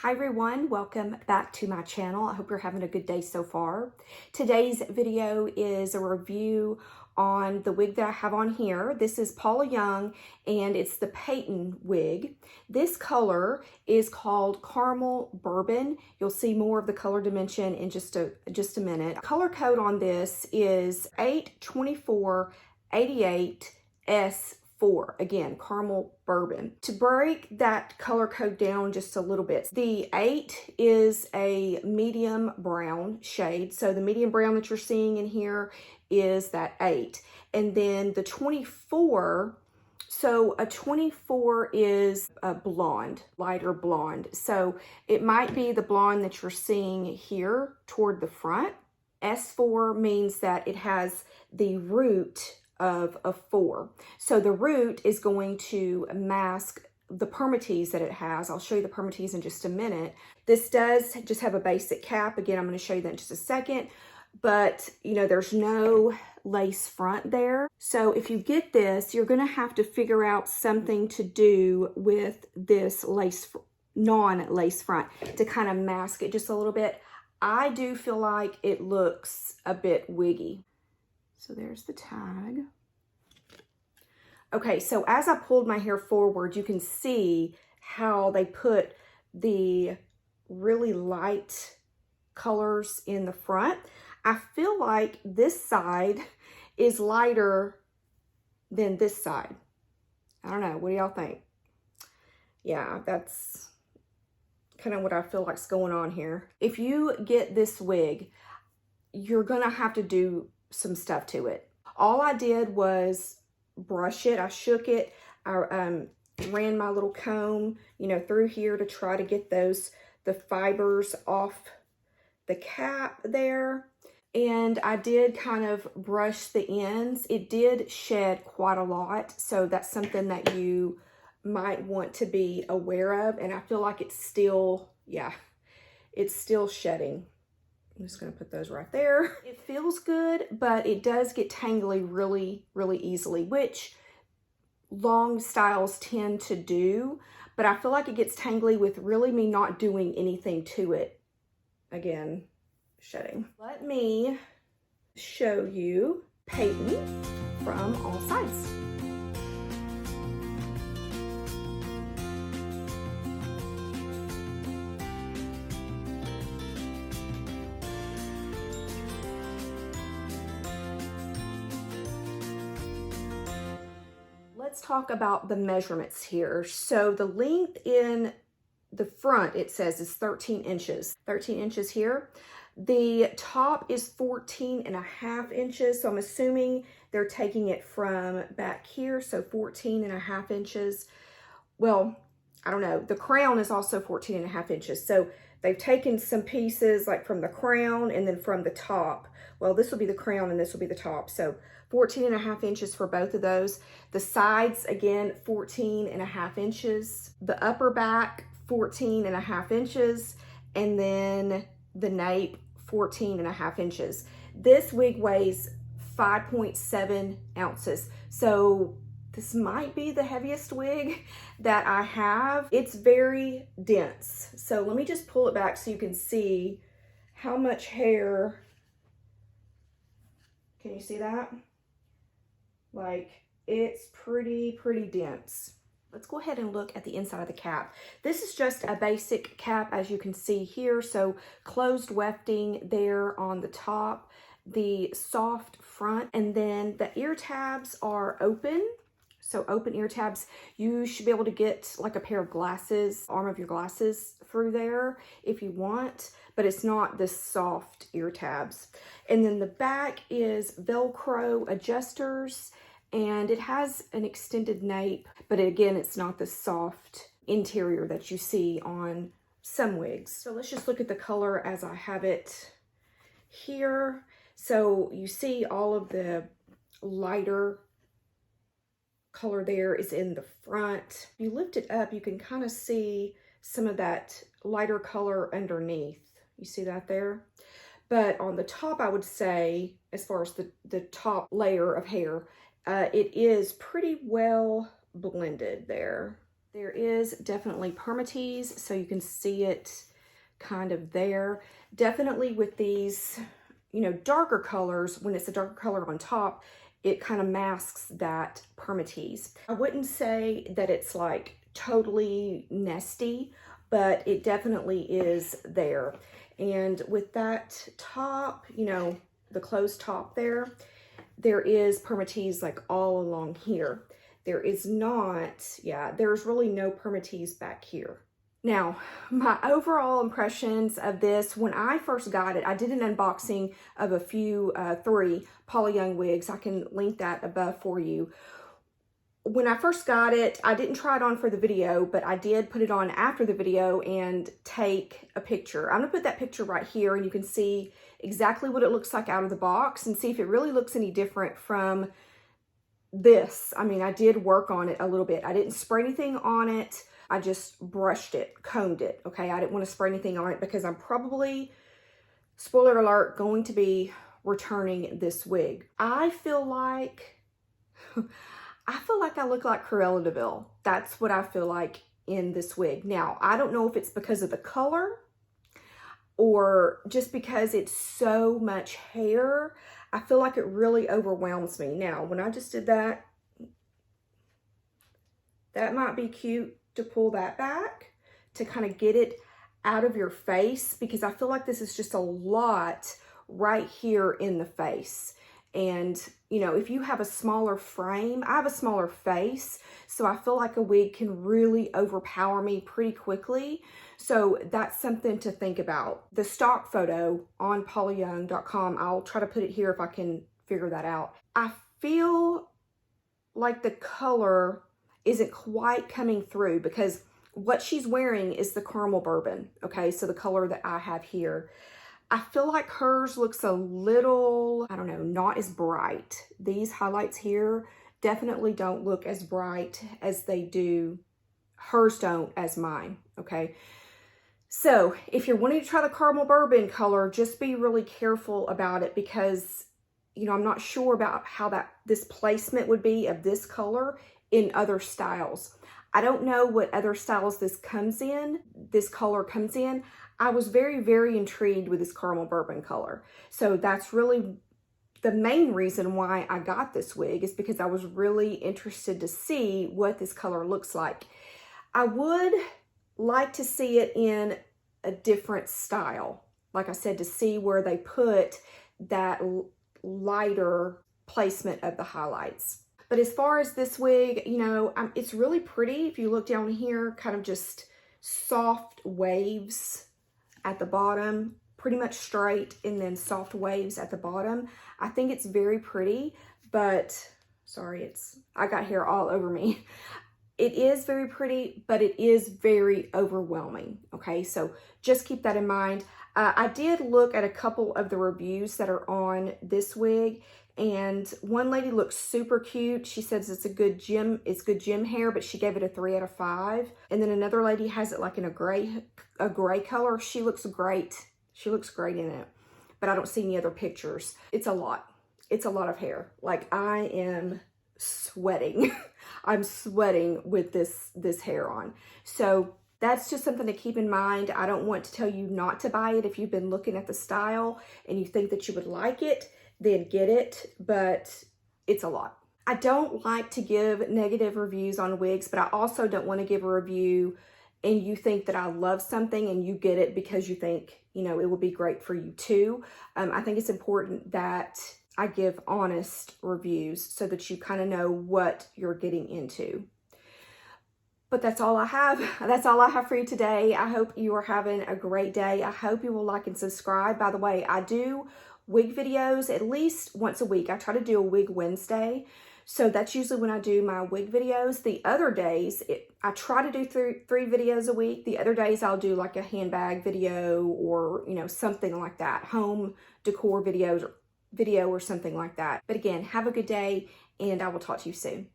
Hi everyone, welcome back to my channel. I hope you're having a good day so far. Today's video is a review on the wig that I have on here. This is Paula Young and it's the Peyton wig. This color is called Caramel Bourbon. You'll see more of the color dimension in just a minute. Color code on this is 82488S4. Again, Caramel Bourbon. To break that color code down just a little bit, the 8 is a medium brown shade. So the medium brown that you're seeing in here is that 8. And then the 24, so a 24 is a blonde, lighter blonde. So it might be the blonde that you're seeing here toward the front. S4 means that it has the root of a 4. So the root is going to mask the permatease that it has. I'll show you the permatease in just a minute. This does just have a basic cap. Again, I'm going to show you that in just a second. But, you know, there's no lace front there. So if you get this, you're going to have to figure out something to do with this non-lace front to kind of mask it just a little bit. I do feel like it looks a bit wiggy. So there's the tag. Okay, so as I pulled my hair forward, you can see how they put the really light colors in the front. I feel like this side is lighter than this side. I don't know, what do y'all think? Yeah, that's kind of what I feel like's going on here. If you get this wig, you're gonna have to do some stuff to it. All I did was brush it. I shook it. I ran my little comb, you know, through here to try to get the fibers off the cap there. And I did kind of brush the ends. It did shed quite a lot. So that's something that you might want to be aware of. And I feel like it's still, yeah, it's still shedding. I'm just going to put those right there. It feels good, but it does get tangly really, really easily, which long styles tend to do. But I feel like it gets tangly with really me not doing anything to it. Again, shedding. Let me show you Peyton from all sides. Let's talk about the measurements here. So the length in the front, it says, is 13 inches. 13 inches here. The top is 14.5 inches. So I'm assuming they're taking it from back here. So 14.5 inches. Well, I don't know. The crown is also 14.5 inches. So they've taken some pieces like from the crown and then from the top. Well, this will be the crown and this will be the top. So 14.5 inches for both of those. The sides, again, 14.5 inches. The upper back, 14.5 inches. And then the nape, 14.5 inches. This wig weighs 5.7 ounces. So this might be the heaviest wig that I have. It's very dense. So let me just pull it back so you can see how much hair. Can you see that? Like, it's pretty dense. Let's go ahead and look at the inside of the cap. This is just a basic cap, as you can see here. So closed wefting there on the top, the soft front, and then the ear tabs are open. So open ear tabs. You should be able to get like a pair of glasses, arm of your glasses through there if you want, but it's not this soft ear tabs. And then the back is Velcro adjusters, and it has an extended nape, but again, it's not the soft interior that you see on some wigs. So let's just look at the color as I have it here. So you see all of the lighter color there is in the front. If you lift it up, you can kind of see some of that lighter color underneath. You see that there? But on the top, I would say, as far as the top layer of hair, it is pretty well blended there. There is definitely permatease, so you can see it kind of there. Definitely with these, you know, darker colors, when it's a darker color on top, it kind of masks that permatease. I wouldn't say that it's like totally nesty, but it definitely is there. And with that top, you know, the closed top there is permatease like all along here. There is not, yeah, there's really no permatease back here. Now, my overall impressions of this, when I first got it, I did an unboxing of a few, 3 Paula Young wigs. I can link that above for you. When I first got it, I didn't try it on for the video, but I did put it on after the video and take a picture. I'm gonna put that picture right here and you can see exactly what it looks like out of the box and see if it really looks any different from this. I mean, I did work on it a little bit. I didn't spray anything on it. I just brushed it, combed it, okay? I didn't want to spray anything on it because I'm probably, spoiler alert, going to be returning this wig. I feel like I look like Cruella de Vil. That's what I feel like in this wig. Now, I don't know if it's because of the color or just because it's so much hair. I feel like it really overwhelms me. Now, when I just did that, that might be cute to pull that back to kind of get it out of your face, because I feel like this is just a lot right here in the face. And, you know, if you have a smaller frame, I have a smaller face, so I feel like a wig can really overpower me pretty quickly. So that's something to think about. The stock photo on paulayoung.com, I'll try to put it here if I can figure that out. I feel like the color isn't quite coming through because what she's wearing is the caramel bourbon, okay? So the color that I have here. I feel like hers looks a little, I don't know, not as bright. These highlights here definitely don't look as bright as they do. Hers don't as mine, okay? So if you're wanting to try the caramel bourbon color, just be really careful about it because, you know, I'm not sure about how this placement would be of this color in other styles. I don't know what other styles this color comes in. I was very, very intrigued with this caramel bourbon color. So that's really the main reason why I got this wig, is because I was really interested to see what this color looks like. I would like to see it in a different style. Like I said, to see where they put that lighter placement of the highlights. But as far as this wig, you know, it's really pretty. If you look down here, kind of just soft waves at the bottom, pretty much straight, and then soft waves at the bottom. I think it's very pretty, but sorry, I got hair all over me. It is very pretty, but it is very overwhelming, okay? So just keep that in mind. I did look at a couple of the reviews that are on this wig, and one lady looks super cute. She says it's good gym hair, but she gave it a 3 out of 5. And then another lady has it like in a gray color. She looks great. She looks great in it, but I don't see any other pictures. It's a lot. It's a lot of hair. Like, I am sweating. I'm sweating with this hair on. So that's just something to keep in mind. I don't want to tell you not to buy it. If you've been looking at the style and you think that you would like it, then get it, but it's a lot. I don't like to give negative reviews on wigs, but I also don't want to give a review and you think that I love something and you get it because you think, you know, it would be great for you too. I think it's important that I give honest reviews so that you kind of know what you're getting into. But that's all I have. That's all I have for you today. I hope you are having a great day. I hope you will like and subscribe. By the way, I do wig videos at least once a week. I try to do a wig Wednesday. So that's usually when I do my wig videos. The other days, I try to do three videos a week. The other days I'll do like a handbag video or, you know, something like that. Home decor video or something like that. But again, have a good day and I will talk to you soon.